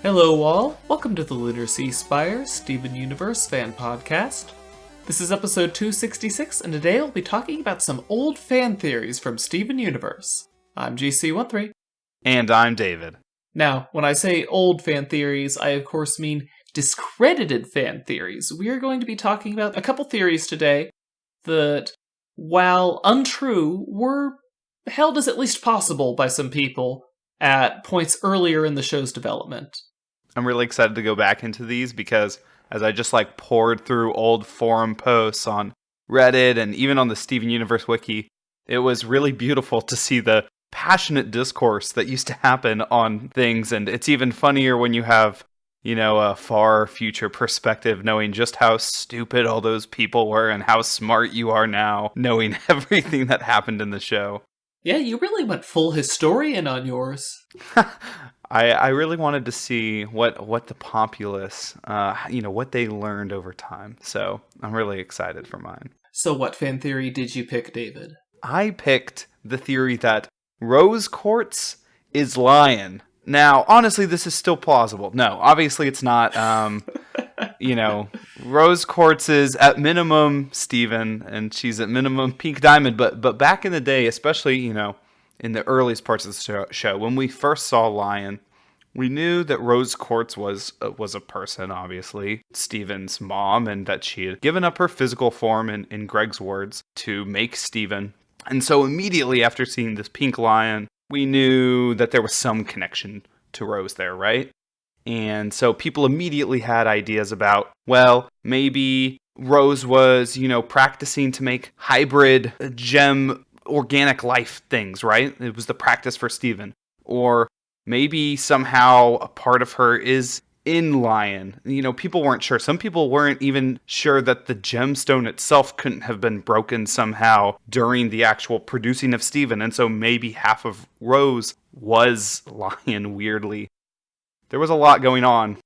Hello all, welcome to the Lunar Sea Spire Steven Universe fan podcast. This is episode 266, and today I'll be talking about some old fan theories from Steven Universe. I'm GC13. And I'm David. Now, when I say old fan theories, I of course mean discredited fan theories. We are going to be talking about a couple theories today that, while untrue, were held as at least possible by some people at points earlier in the show's development. I'm really excited to go back into these because as I just poured through old forum posts on Reddit and even on the Steven Universe wiki, it was really beautiful to see the passionate discourse that used to happen on things. And it's even funnier when you have, a far future perspective, knowing just how stupid all those people were and how smart you are now, knowing everything that happened in the show. Yeah, you really went full historian on yours. I really wanted to see what the populace, what they learned over time. So I'm really excited for mine. So what fan theory did you pick, David? I picked the theory that rose quartz is lion. Now, honestly, this is still plausible. No, obviously it's not. Rose quartz is at minimum Steven, and she's at minimum pink diamond. But back in the day, especially, in the earliest parts of the show, when we first saw Lion, we knew that Rose Quartz was a person, obviously, Steven's mom, and that she had given up her physical form, in Greg's words, to make Steven. And so immediately after seeing this pink lion, we knew that there was some connection to Rose there, right? And so people immediately had ideas about, well, maybe Rose was, practicing to make hybrid gem organic life things, right? It was the practice for Steven. Or maybe somehow a part of her is in Lion. People weren't sure. Some people weren't even sure that the gemstone itself couldn't have been broken somehow during the actual producing of Steven. And so maybe half of Rose was Lion, weirdly. There was a lot going on.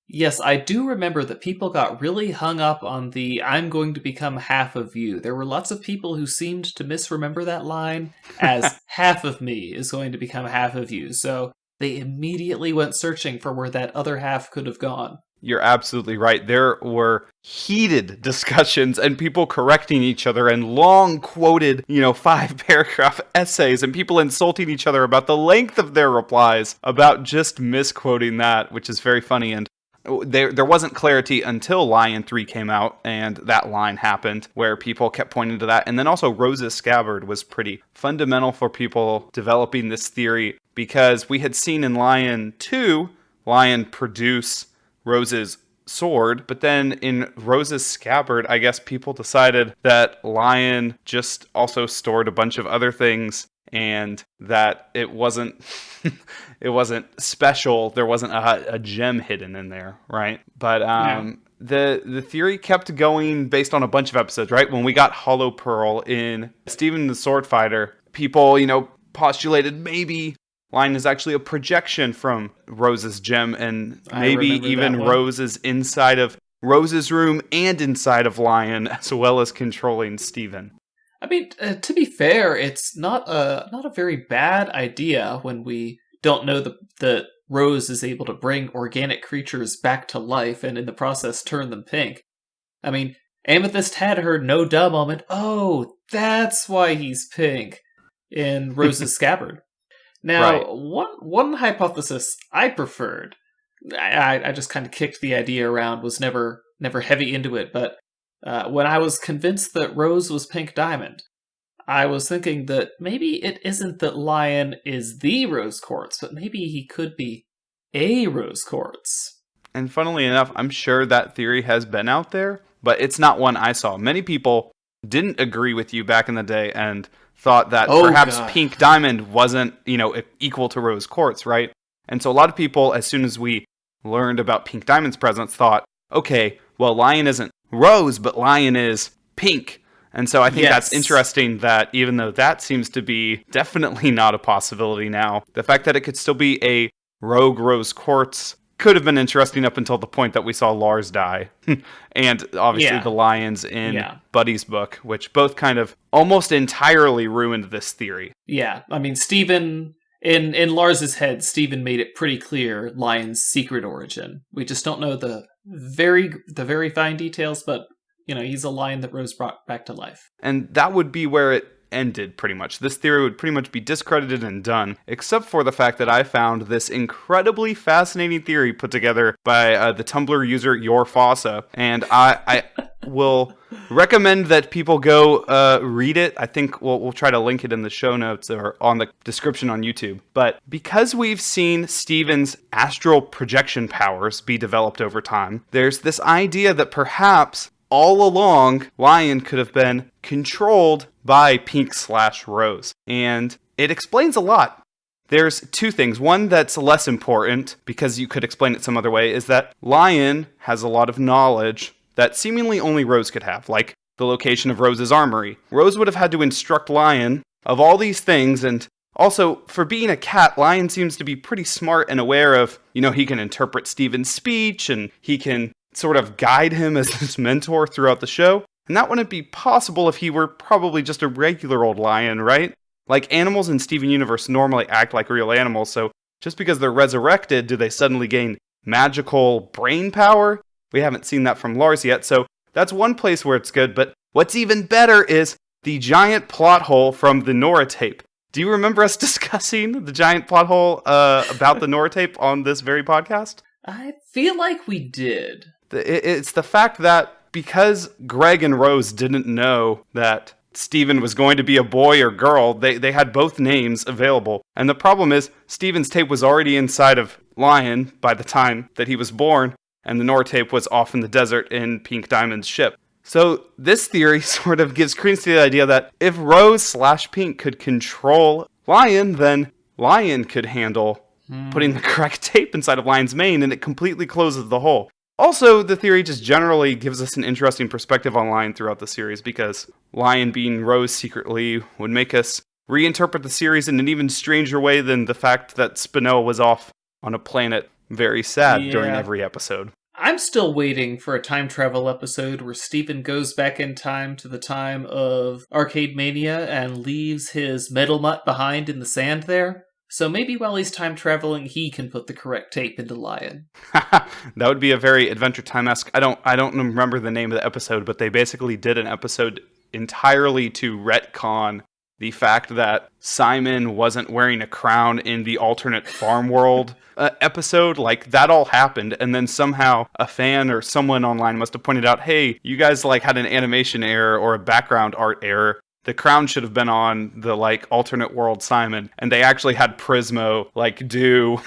Yes, I do remember that people got really hung up on the "I'm going to become half of you." There were lots of people who seemed to misremember that line as half of me is going to become half of you. So they immediately went searching for where that other half could have gone. You're absolutely right. There were heated discussions and people correcting each other and long quoted, 5-paragraph essays and people insulting each other about the length of their replies about just misquoting that, which is very funny. And there wasn't clarity until Lion 3 came out and that line happened where people kept pointing to that. And then also Rose's scabbard was pretty fundamental for people developing this theory because we had seen in Lion 2, Lion produce Rose's sword, but then in Rose's scabbard, I guess people decided that Lion just also stored a bunch of other things and that it wasn't it wasn't special. There wasn't a gem hidden in there, right? But the theory kept going based on a bunch of episodes, right? When we got Hollow Pearl in Steven the Sword Fighter, people, postulated maybe Lion is actually a projection from Rose's gem, and maybe even Rose is inside of Rose's room and inside of Lion, as well as controlling Steven. I mean, to be fair, it's not a very bad idea when we don't know that Rose is able to bring organic creatures back to life and in the process turn them pink. I mean, Amethyst had her no duh moment, oh, that's why he's pink, in Rose's scabbard. Now, right. One hypothesis I preferred, I just kind of kicked the idea around, was never heavy into it, but when I was convinced that Rose was pink diamond, I was thinking that maybe it isn't that Lion is the rose quartz, but maybe he could be a rose quartz. And funnily enough, I'm sure that theory has been out there, but it's not one I saw. Many people didn't agree with you back in the day and thought that perhaps pink diamond wasn't, equal to rose quartz, right? And so a lot of people, as soon as we learned about pink diamond's presence, thought, okay, well, Lion isn't rose, but Lion is pink. And so I think that's interesting that even though that seems to be definitely not a possibility now, the fact that it could still be a rogue rose quartz could have been interesting up until the point that we saw Lars die. And obviously the lions in Buddy's book, which both kind of almost entirely ruined this theory. Yeah, I mean, Steven In Lars's head, Steven made it pretty clear Lion's secret origin. We just don't know the very fine details, but he's a lion that Rose brought back to life. And that would be where it ended, pretty much. This theory would pretty much be discredited and done, except for the fact that I found this incredibly fascinating theory put together by the Tumblr user Your Fossa, and I will recommend that people go read it. I think we'll try to link it in the show notes or on the description on YouTube. But because we've seen Steven's astral projection powers be developed over time, there's this idea that perhaps all along, Lion could have been controlled by Pink/Rose. And it explains a lot. There's two things. One that's less important, because you could explain it some other way, is that Lion has a lot of knowledge that seemingly only Rose could have, like the location of Rose's armory. Rose would have had to instruct Lion of all these things, and also, for being a cat, Lion seems to be pretty smart and aware of, he can interpret Steven's speech, and he can sort of guide him as his mentor throughout the show. And that wouldn't be possible if he were probably just a regular old lion, right? Like, animals in Steven Universe normally act like real animals, so just because they're resurrected, do they suddenly gain magical brain power? We haven't seen that from Lars yet, so that's one place where it's good. But what's even better is the giant plot hole from the Nora tape. Do you remember us discussing the giant plot hole about the Nora tape on this very podcast? I feel like we did. It's the fact that because Greg and Rose didn't know that Steven was going to be a boy or girl, they had both names available. And the problem is, Steven's tape was already inside of Lion by the time that he was born, and the Nora tape was off in the desert in Pink Diamond's ship. So this theory sort of gives credence to the idea that if Rose/Pink could control Lion, then Lion could handle putting the correct tape inside of Lion's mane, and it completely closes the hole. Also, the theory just generally gives us an interesting perspective on Lion throughout the series, because Lion being Rose secretly would make us reinterpret the series in an even stranger way than the fact that Spinel was off on a planet very sad during every episode. I'm still waiting for a time travel episode where Steven goes back in time to the time of Arcade Mania and leaves his metal mutt behind in the sand there. So maybe while he's time traveling, he can put the correct tape into Lion. That would be a very Adventure Time-esque. I don't remember the name of the episode, but they basically did an episode entirely to retcon the fact that Simon wasn't wearing a crown in the alternate farm world episode. Like, that all happened, and then somehow a fan or someone online must have pointed out, hey, you guys had an animation error or a background art error. The crown should have been on the alternate world Simon, and they actually had Prismo do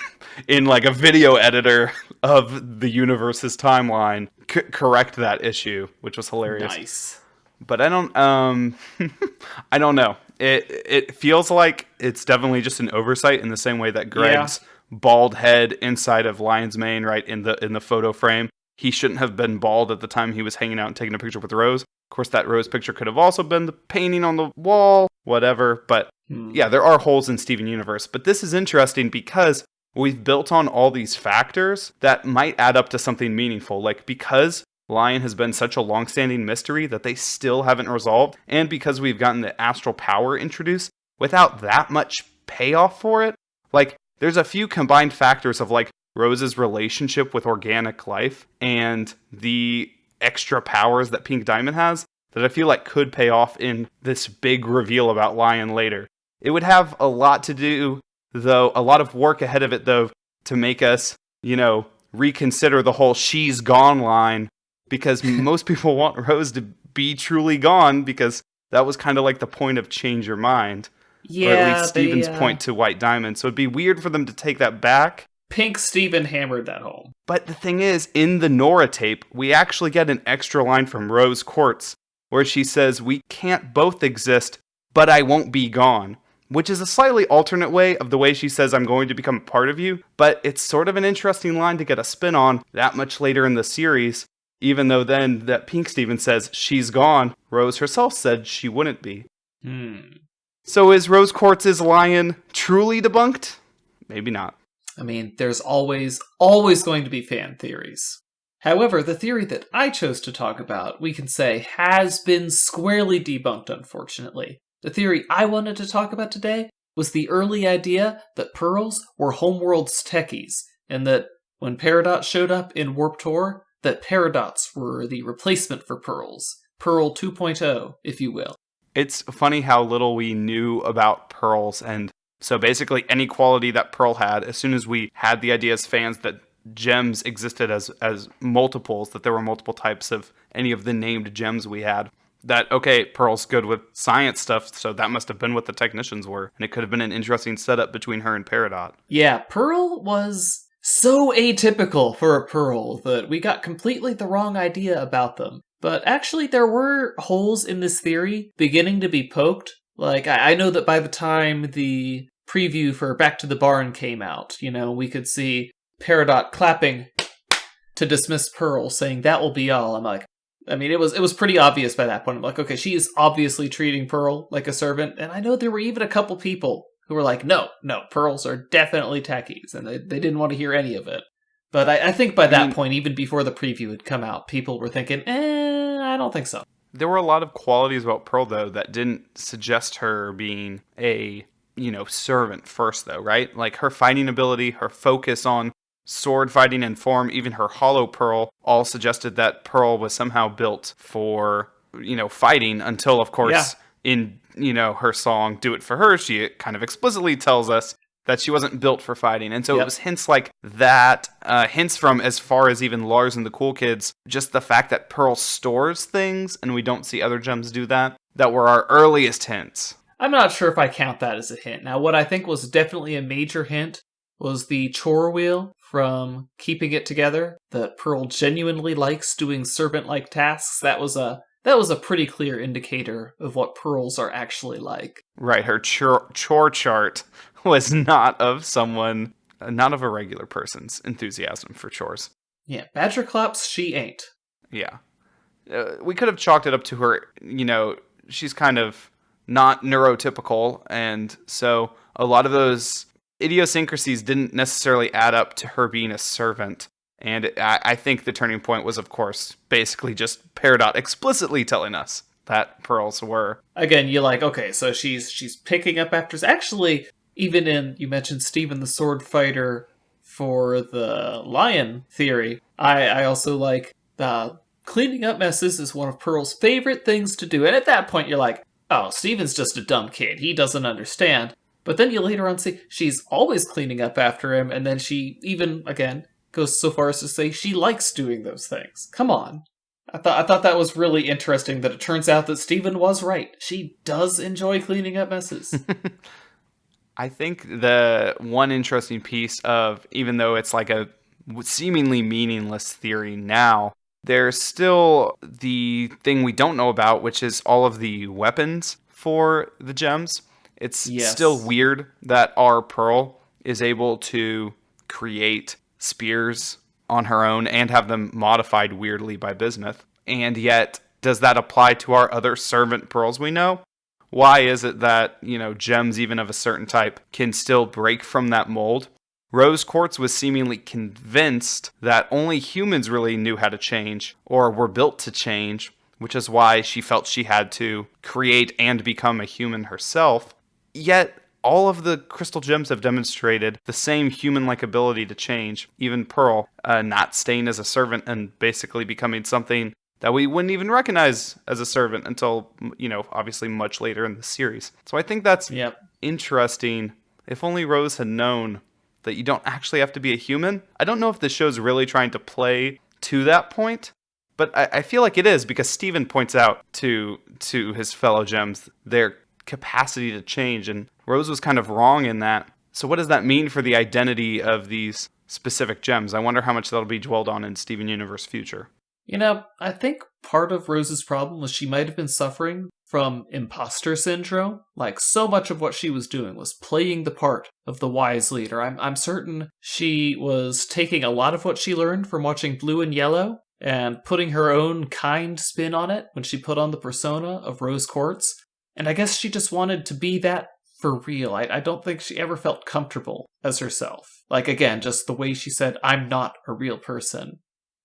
in a video editor of the universe's timeline correct that issue, which was hilarious. Nice. But I don't I don't know. It feels like it's definitely just an oversight in the same way that Greg's bald head inside of Lion's mane, right, in the photo frame. He shouldn't have been bald at the time he was hanging out and taking a picture with Rose. Of course, that Rose picture could have also been the painting on the wall, whatever. But yeah, there are holes in Steven Universe. But this is interesting because we've built on all these factors that might add up to something meaningful. Because Lion has been such a long-standing mystery that they still haven't resolved, and because we've gotten the astral power introduced without that much payoff for it, there's a few combined factors of Rose's relationship with organic life and the extra powers that Pink Diamond has that I feel could pay off in this big reveal about Lion later. It would have a lot to do, though, a lot of work ahead of it, though, to make us, reconsider the whole she's gone line, because most people want Rose to be truly gone, because that was kind of the point of change your mind. Yeah, or at least Steven's point to White Diamond. So it'd be weird for them to take that back. Pink Steven hammered that home. But the thing is, in the Nora tape, we actually get an extra line from Rose Quartz, where she says, we can't both exist, but I won't be gone. Which is a slightly alternate way of the way she says, I'm going to become a part of you. But it's sort of an interesting line to get a spin on that much later in the series, even though then that Pink Steven says she's gone, Rose herself said she wouldn't be. So is Rose Quartz's Lion truly debunked? Maybe not. I mean, there's always going to be fan theories. However, the theory that I chose to talk about, we can say, has been squarely debunked, unfortunately. The theory I wanted to talk about today was the early idea that pearls were Homeworld's techies, and that when Peridot showed up in Warp Tour, that Peridots were the replacement for pearls. Pearl 2.0, if you will. It's funny how little we knew about pearls, and so basically any quality that Pearl had, as soon as we had the idea as fans that gems existed as multiples, that there were multiple types of any of the named gems we had, that, okay, Pearl's good with science stuff, so that must have been what the technicians were, and it could have been an interesting setup between her and Peridot. Yeah, Pearl was so atypical for a Pearl that we got completely the wrong idea about them. But actually, there were holes in this theory beginning to be poked. Like, I know that by the time the preview for Back to the Barn came out, we could see Peridot clapping to dismiss Pearl, saying that will be all. I'm like, it was pretty obvious by that point. I'm like, okay, she is obviously treating Pearl like a servant. And I know there were even a couple people who were like, no, pearls are definitely techies, and they didn't want to hear any of it. But I think by that point, even before the preview had come out, people were thinking, I don't think so. There were a lot of qualities about Pearl, though, that didn't suggest her being a, servant first, though, right? Like her fighting ability, her focus on sword fighting and form, even her hollow Pearl, all suggested that Pearl was somehow built for, fighting until, of course, in, her song, Do It For Her, she kind of explicitly tells us that she wasn't built for fighting. And so it was hints like that, hints from as far as even Lars and the Cool Kids, just the fact that Pearl stores things and we don't see other gems do that were our earliest hints. I'm not sure if I count that as a hint. Now, what I think was definitely a major hint was the chore wheel from Keeping It Together, that Pearl genuinely likes doing servant-like tasks. That was a pretty clear indicator of what pearls are actually like. Right, her chore chart was not of a regular person's enthusiasm for chores. Yeah, Badger claps, she ain't. Yeah. We could have chalked it up to her, she's kind of not neurotypical, and so a lot of those idiosyncrasies didn't necessarily add up to her being a servant. And I think the turning point was, of course, basically just Peridot explicitly telling us that pearls were. Again, you're like, okay, so she's picking up after... Actually, even in, you mentioned Stephen the Sword Fighter for the lion theory, I also like cleaning up messes is one of Pearl's favorite things to do. And at that point, you're like, oh, Stephen's just a dumb kid. He doesn't understand. But then you later on see she's always cleaning up after him, and then she even, again, goes so far as to say she likes doing those things. Come on. I thought that was really interesting that it turns out that Stephen was right. She does enjoy cleaning up messes. I think the one interesting piece of, even though it's like a seemingly meaningless theory now, there's still the thing we don't know about, which is all of the weapons for the gems. It's still weird that our Pearl is able to create spears on her own and have them modified weirdly by bismuth. And yet, does that apply to our other servant pearls we know? Why is it that, gems even of a certain type can still break from that mold? Rose Quartz was seemingly convinced that only humans really knew how to change, or were built to change, which is why she felt she had to create and become a human herself. Yet, all of the crystal gems have demonstrated the same human-like ability to change, even Pearl, not staying as a servant and basically becoming something that we wouldn't even recognize as a servant until, obviously much later in the series. So I think that's interesting. If only Rose had known that you don't actually have to be a human. I don't know if the show's really trying to play to that point, but I feel like it is, because Steven points out to his fellow gems their capacity to change, and Rose was kind of wrong in that. So what does that mean for the identity of these specific gems? I wonder how much that'll be dwelled on in Steven Universe Future. I think part of Rose's problem was she might have been suffering from imposter syndrome. Like, so much of what she was doing was playing the part of the wise leader. I'm certain she was taking a lot of what she learned from watching Blue and Yellow and putting her own kind spin on it when she put on the persona of Rose Quartz. And I guess she just wanted to be that for real. I don't think she ever felt comfortable as herself. Like, again, just the way she said, I'm not a real person,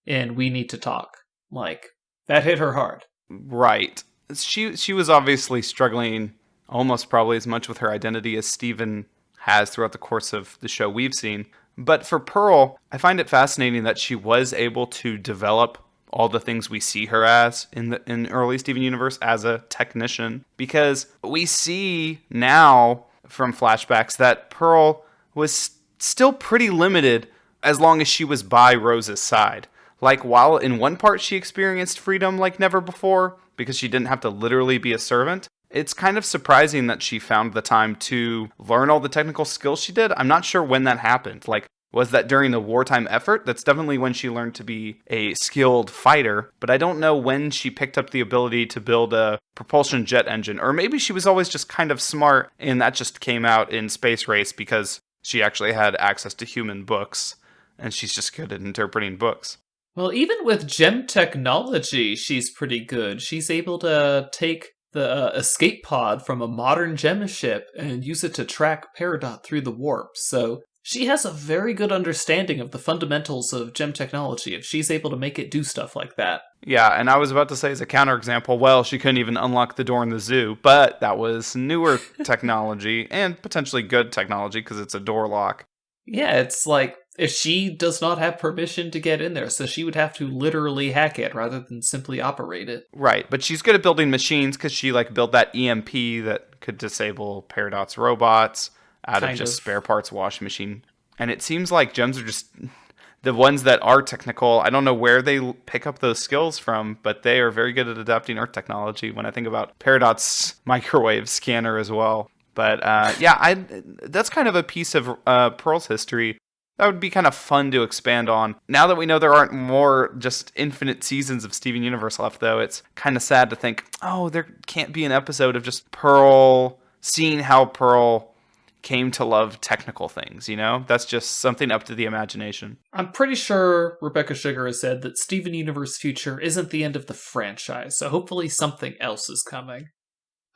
and we need to talk. Like, that hit her hard. Right. She was obviously struggling almost probably as much with her identity as Steven has throughout the course of the show we've seen. But for Pearl, I find it fascinating that she was able to develop all the things we see her as in early Steven Universe as a technician, because we see now from flashbacks that Pearl was still pretty limited as long as she was by Rose's side. Like, while in one part she experienced freedom like never before because she didn't have to literally be a servant, it's kind of surprising that she found the time to learn all the technical skills she did. I'm not sure when that happened. Like, was that during the wartime effort? That's definitely when she learned to be a skilled fighter, but I don't know when she picked up the ability to build a propulsion jet engine. Or maybe she was always just kind of smart and that just came out in Space Race because she actually had access to human books and she's just good at interpreting books. Well, even with gem technology, she's pretty good. She's able to take the escape pod from a modern gem ship and use it to track Peridot through the warp. So she has a very good understanding of the fundamentals of gem technology if she's able to make it do stuff like that. Yeah, and I was about to say as a counterexample, well, she couldn't even unlock the door in the zoo, but that was newer technology and potentially good technology because it's a door lock. Yeah, it's like if she does not have permission to get in there, so she would have to literally hack it rather than simply operate it. Right, but she's good at building machines because she built that EMP that could disable Peridot's robots out of just spare parts washing machine. And it seems like gems are just the ones that are technical. I don't know where they pick up those skills from, but they are very good at adapting Earth technology when I think about Peridot's microwave scanner as well. But that's kind of a piece of Pearl's history that would be kind of fun to expand on. Now that we know there aren't more just infinite seasons of Steven Universe left, though, it's kind of sad to think, oh, there can't be an episode of just Pearl, seeing how Pearl came to love technical things, you know? That's just something up to the imagination. I'm pretty sure Rebecca Sugar has said that Steven Universe Future isn't the end of the franchise, so hopefully something else is coming.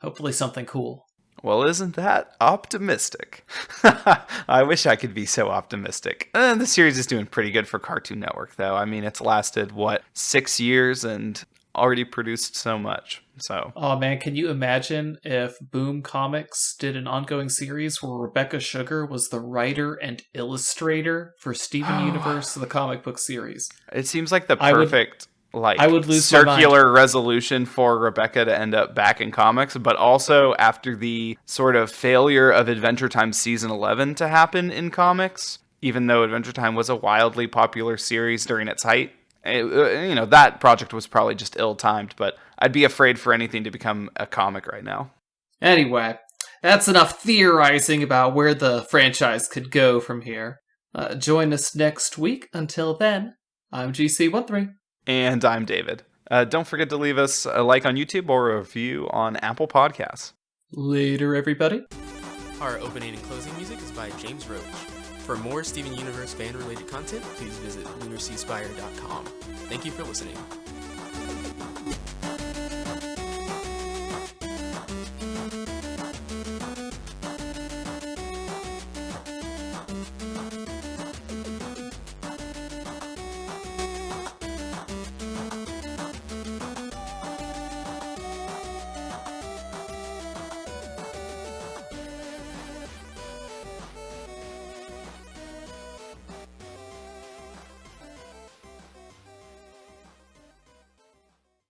Hopefully something cool. Well, isn't that optimistic? I wish I could be so optimistic. The series is doing pretty good for Cartoon Network, though. I mean, it's lasted, 6 years and already produced so much. So, oh man, can you imagine if Boom Comics did an ongoing series where Rebecca Sugar was the writer and illustrator for Steven Universe, the comic book series? It seems like the perfect... I would lose circular resolution for Rebecca to end up back in comics, but also after the sort of failure of Adventure Time Season 11 to happen in comics, even though Adventure Time was a wildly popular series during its height, that project was probably just ill-timed, but I'd be afraid for anything to become a comic right now. Anyway, that's enough theorizing about where the franchise could go from here. Join us next week. Until then, I'm GC13. And I'm David. Don't forget to leave us a like on YouTube or a review on Apple Podcasts. Later, everybody. Our opening and closing music is by James Roach. For more Steven Universe fan-related content, please visit lunarseaspire.com. Thank you for listening.